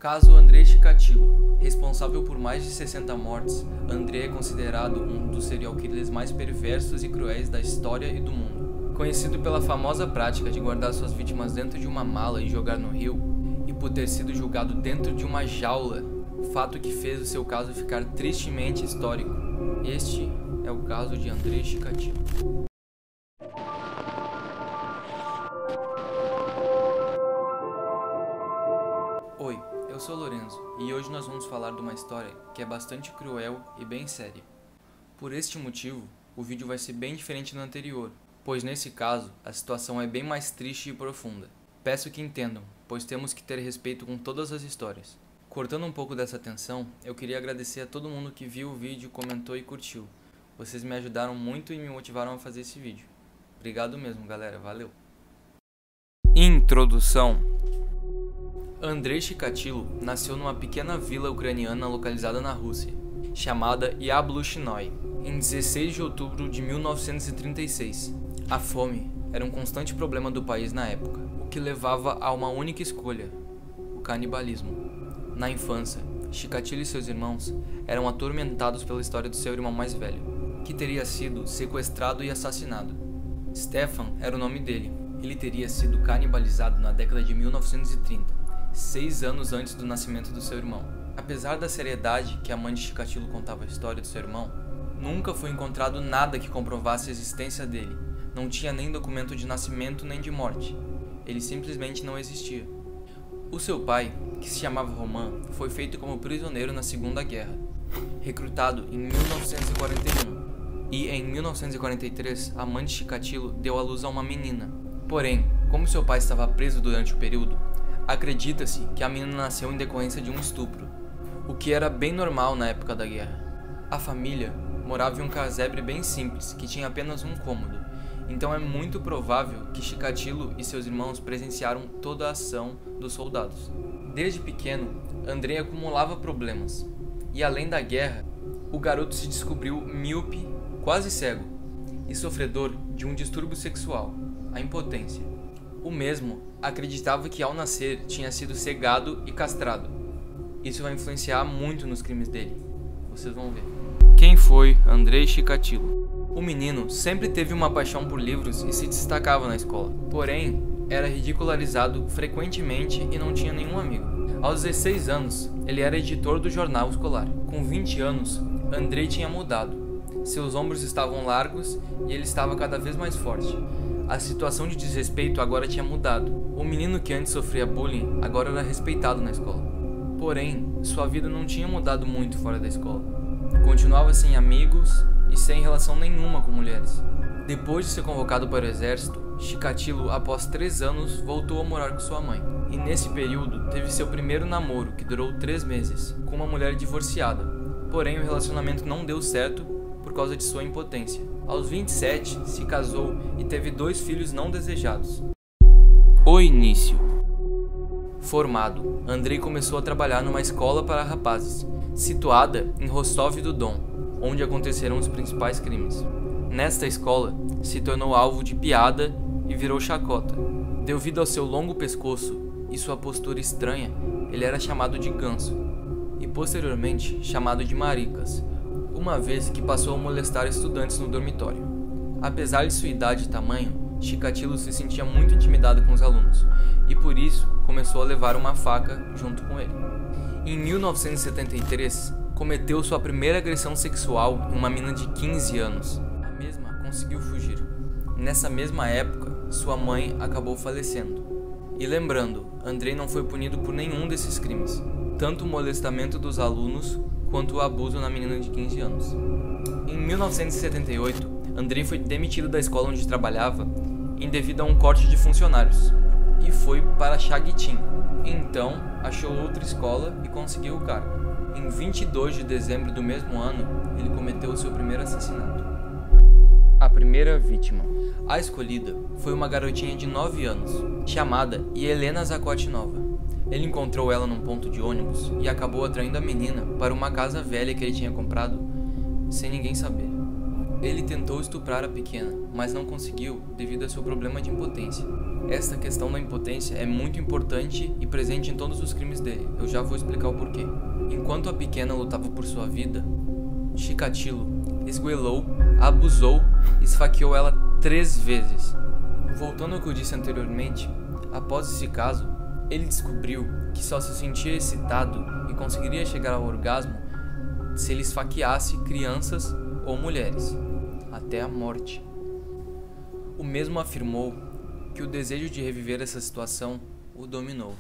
Caso Andrei Chikatilo. Responsável por mais de 60 mortes, Andrei é considerado um dos serial killers mais perversos e cruéis da história e do mundo. Conhecido pela famosa prática de guardar suas vítimas dentro de uma mala e jogar no rio, e por ter sido julgado dentro de uma jaula, fato que fez o seu caso ficar tristemente histórico. Este é o caso de Andrei Chikatilo. Oi, eu sou Lorenzo e hoje nós vamos falar de uma história que é bastante cruel e bem séria. Por este motivo, o vídeo vai ser bem diferente do anterior, pois nesse caso a situação é bem mais triste e profunda. Peço que entendam, pois temos que ter respeito com todas as histórias. Cortando um pouco dessa tensão, eu queria agradecer a todo mundo que viu o vídeo, comentou e curtiu. Vocês me ajudaram muito e me motivaram a fazer esse vídeo. Obrigado mesmo, galera. Valeu! Introdução. Andrei Chikatilo nasceu numa pequena vila ucraniana localizada na Rússia, chamada Yabloshnoi, em 16 de outubro de 1936. A fome era um constante problema do país na época, o que levava a uma única escolha: o canibalismo. Na infância, Chikatilo e seus irmãos eram atormentados pela história do seu irmão mais velho, que teria sido sequestrado e assassinado. Stefan era o nome dele. Ele teria sido canibalizado na década de 1930. 6 anos antes do nascimento do seu irmão. Apesar da seriedade que a mãe de Chikatilo contava a história do seu irmão, nunca foi encontrado nada que comprovasse a existência dele. Não tinha nem documento de nascimento nem de morte. Ele simplesmente não existia. O seu pai, que se chamava Roman, foi feito como prisioneiro na Segunda Guerra, recrutado em 1941. E em 1943, a mãe de Chikatilo deu à luz a uma menina. Porém, como seu pai estava preso durante o período, acredita-se que a menina nasceu em decorrência de um estupro, o que era bem normal na época da guerra. A família morava em um casebre bem simples, que tinha apenas um cômodo, então é muito provável que Chikatilo e seus irmãos presenciaram toda a ação dos soldados. Desde pequeno, Andrei acumulava problemas, e além da guerra, o garoto se descobriu míope, quase cego, e sofredor de um distúrbio sexual, a impotência. O mesmo acreditava que ao nascer tinha sido cegado e castrado. Isso vai influenciar muito nos crimes dele. Vocês vão ver. Quem foi Andrei Chikatilo? O menino sempre teve uma paixão por livros e se destacava na escola. Porém, era ridicularizado frequentemente e não tinha nenhum amigo. Aos 16 anos, ele era editor do jornal escolar. Com 20 anos, Andrei tinha mudado. Seus ombros estavam largos e ele estava cada vez mais forte. A situação de desrespeito agora tinha mudado. O menino que antes sofria bullying agora era respeitado na escola. Porém, sua vida não tinha mudado muito fora da escola. Continuava sem amigos e sem relação nenhuma com mulheres. Depois de ser convocado para o exército, Chikatilo, após 3 anos, voltou a morar com sua mãe. E nesse período, teve seu primeiro namoro, que durou 3 meses, com uma mulher divorciada. Porém, o relacionamento não deu certo por causa de sua impotência. Aos 27, se casou e teve 2 filhos não desejados. O início. Formado, Andrei começou a trabalhar numa escola para rapazes, situada em Rostov-do-Don, onde aconteceram os principais crimes. Nesta escola, se tornou alvo de piada e virou chacota. Devido ao seu longo pescoço e sua postura estranha, ele era chamado de Ganso, e posteriormente chamado de Maricas, uma vez que passou a molestar estudantes no dormitório. Apesar de sua idade e tamanho, Chikatilo se sentia muito intimidado com os alunos, e por isso começou a levar uma faca junto com ele. Em 1973, cometeu sua primeira agressão sexual em uma menina de 15 anos. A mesma conseguiu fugir. Nessa mesma época, sua mãe acabou falecendo. E lembrando, Andrei não foi punido por nenhum desses crimes, tanto o molestamento dos alunos quanto o abuso na menina de 15 anos. Em 1978, Andrei foi demitido da escola onde trabalhava devido a um corte de funcionários e foi para Shagytin. Então, achou outra escola e conseguiu o cargo. Em 22 de dezembro do mesmo ano, ele cometeu o seu primeiro assassinato. A primeira vítima. A escolhida foi uma garotinha de 9 anos, chamada Yelena Zakotnova. Ele encontrou ela num ponto de ônibus e acabou atraindo a menina para uma casa velha que ele tinha comprado sem ninguém saber. Ele tentou estuprar a pequena, mas não conseguiu devido ao seu problema de impotência. Esta questão da impotência é muito importante e presente em todos os crimes dele. Eu já vou explicar o porquê. Enquanto a pequena lutava por sua vida, Chikatilo esgoelou, abusou e esfaqueou ela 3 vezes. Voltando ao que eu disse anteriormente, após esse caso, ele descobriu que só se sentia excitado e conseguiria chegar ao orgasmo se ele esfaqueasse crianças ou mulheres, até a morte. O mesmo afirmou que o desejo de reviver essa situação o dominou.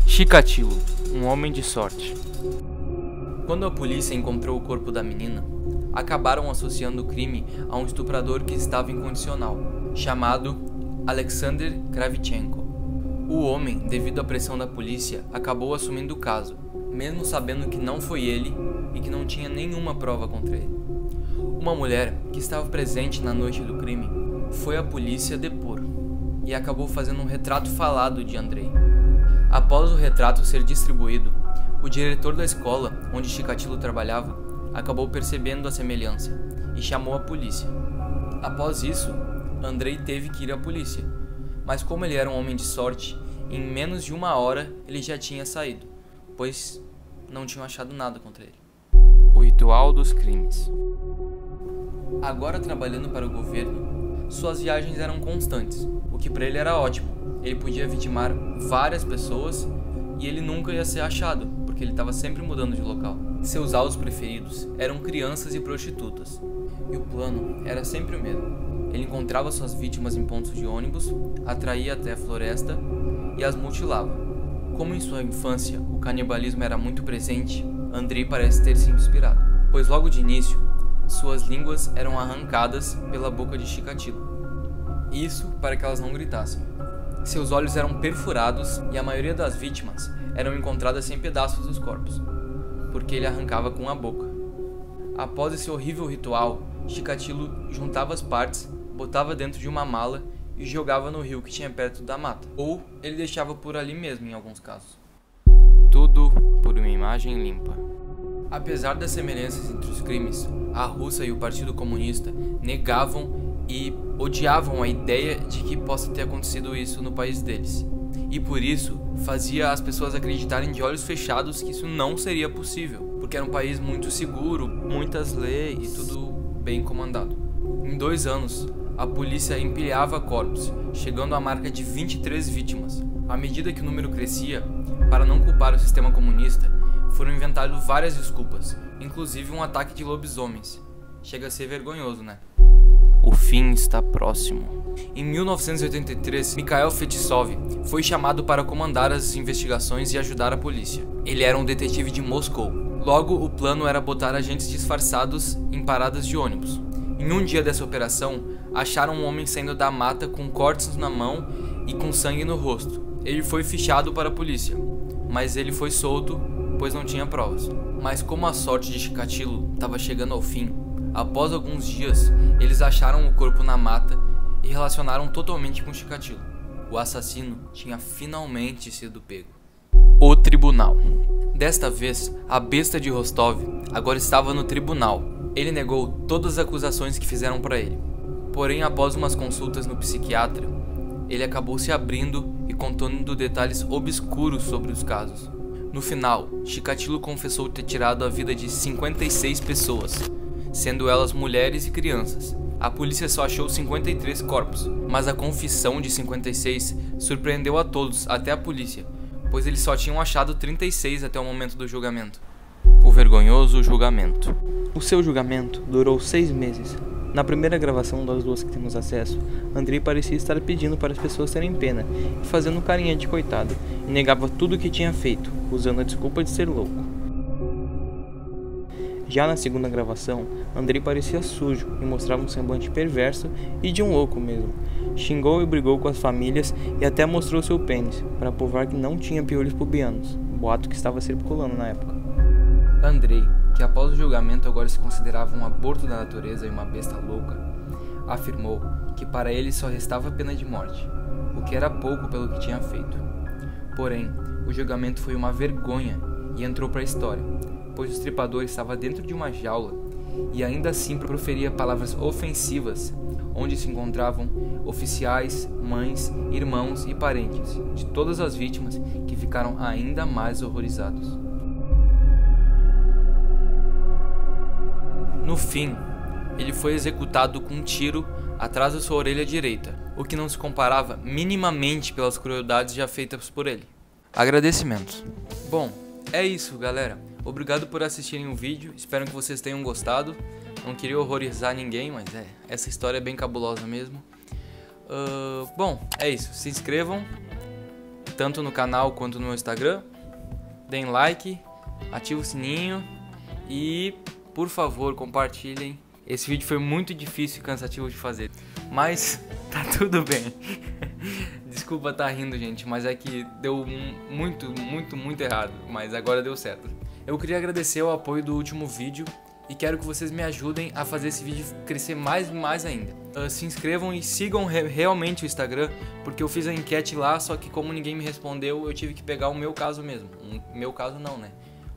Chikatilo, um homem de sorte. Quando a polícia encontrou o corpo da menina, acabaram associando o crime a um estuprador que estava incondicional, chamado Alexander Kravchenko. O homem, devido à pressão da polícia, acabou assumindo o caso, mesmo sabendo que não foi ele e que não tinha nenhuma prova contra ele. Uma mulher que estava presente na noite do crime foi à polícia depor e acabou fazendo um retrato falado de Andrei. Após o retrato ser distribuído, o diretor da escola onde Chikatilo trabalhava acabou percebendo a semelhança e chamou a polícia. Após isso, Andrei teve que ir à polícia, mas como ele era um homem de sorte, em menos de 1 hora ele já tinha saído, pois não tinham achado nada contra ele. O ritual dos crimes. Agora trabalhando para o governo, suas viagens eram constantes, o que para ele era ótimo. Ele podia vitimar várias pessoas e ele nunca ia ser achado, porque ele estava sempre mudando de local. Seus alvos preferidos eram crianças e prostitutas, e o plano era sempre o mesmo. Ele encontrava suas vítimas em pontos de ônibus, atraía até a floresta e as mutilava. Como em sua infância o canibalismo era muito presente, Andrei parece ter se inspirado, pois logo de início suas línguas eram arrancadas pela boca de Chikatilo. Isso para que elas não gritassem. Seus olhos eram perfurados e a maioria das vítimas eram encontradas sem pedaços dos corpos, porque ele arrancava com a boca. Após esse horrível ritual, Chikatilo juntava as partes, botava dentro de uma mala e jogava no rio que tinha perto da mata, ou ele deixava por ali mesmo em alguns casos. Tudo por uma imagem limpa. Apesar das semelhanças entre os crimes, a Rússia e o Partido Comunista negavam e odiavam a ideia de que possa ter acontecido isso no país deles. E por isso, fazia as pessoas acreditarem de olhos fechados que isso não seria possível, porque era um país muito seguro, muitas leis e tudo bem comandado. Em 2 anos, a polícia empilhava corpos, chegando à marca de 23 vítimas. À medida que o número crescia, para não culpar o sistema comunista, foram inventadas várias desculpas, inclusive um ataque de lobisomens. Chega a ser vergonhoso, né? O fim está próximo. Em 1983, Mikhail Fetisov foi chamado para comandar as investigações e ajudar a polícia. Ele era um detetive de Moscou. Logo, o plano era botar agentes disfarçados em paradas de ônibus. Em um dia dessa operação, acharam um homem saindo da mata com cortes na mão e com sangue no rosto. Ele foi fichado para a polícia, mas ele foi solto, pois não tinha provas. Mas como a sorte de Chikatilo estava chegando ao fim, após alguns dias, eles acharam o corpo na mata e relacionaram totalmente com Chikatilo. O assassino tinha finalmente sido pego. O tribunal. Desta vez, a besta de Rostov agora estava no tribunal. Ele negou todas as acusações que fizeram para ele. Porém, após umas consultas no psiquiatra, ele acabou se abrindo e contando detalhes obscuros sobre os casos. No final, Chikatilo confessou ter tirado a vida de 56 pessoas, sendo elas mulheres e crianças. A polícia só achou 53 corpos, mas a confissão de 56 surpreendeu a todos, até a polícia, pois eles só tinham achado 36 até o momento do julgamento. O vergonhoso julgamento. O seu julgamento durou 6 meses. Na primeira gravação das 2 que temos acesso, Andrei parecia estar pedindo para as pessoas terem pena e fazendo carinha de coitado, e negava tudo o que tinha feito, usando a desculpa de ser louco. Já na segunda gravação, Andrei parecia sujo e mostrava um semblante perverso e de um louco mesmo. Xingou e brigou com as famílias e até mostrou seu pênis, para provar que não tinha piolhos pubianos, boato que estava circulando na época. Andrei, que após o julgamento agora se considerava um aborto da natureza e uma besta louca, afirmou que para ele só restava a pena de morte, o que era pouco pelo que tinha feito. Porém, o julgamento foi uma vergonha e entrou para a história, pois o estripador estava dentro de uma jaula e ainda assim proferia palavras ofensivas, onde se encontravam oficiais, mães, irmãos e parentes de todas as vítimas, que ficaram ainda mais horrorizados. No fim, ele foi executado com um tiro atrás da sua orelha direita, o que não se comparava minimamente pelas crueldades já feitas por ele. Agradecimentos. Bom, é isso, galera. Obrigado por assistirem o vídeo, espero que vocês tenham gostado. Não queria horrorizar ninguém, mas essa história é bem cabulosa mesmo. Bom, é isso. Se inscrevam, tanto no canal quanto no meu Instagram. Deem like, ativem o sininho e, por favor, compartilhem. Esse vídeo foi muito difícil e cansativo de fazer, mas tá tudo bem. Desculpa estar rindo, gente, mas é que deu muito errado, mas agora deu certo. Eu queria agradecer o apoio do último vídeo e quero que vocês me ajudem a fazer esse vídeo crescer mais ainda. Se inscrevam e sigam realmente o Instagram, porque eu fiz a enquete lá, só que como ninguém me respondeu, eu tive que pegar o meu caso mesmo. Meu caso não, né?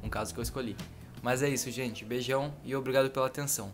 Um caso que eu escolhi. Mas é isso, gente. Beijão e obrigado pela atenção.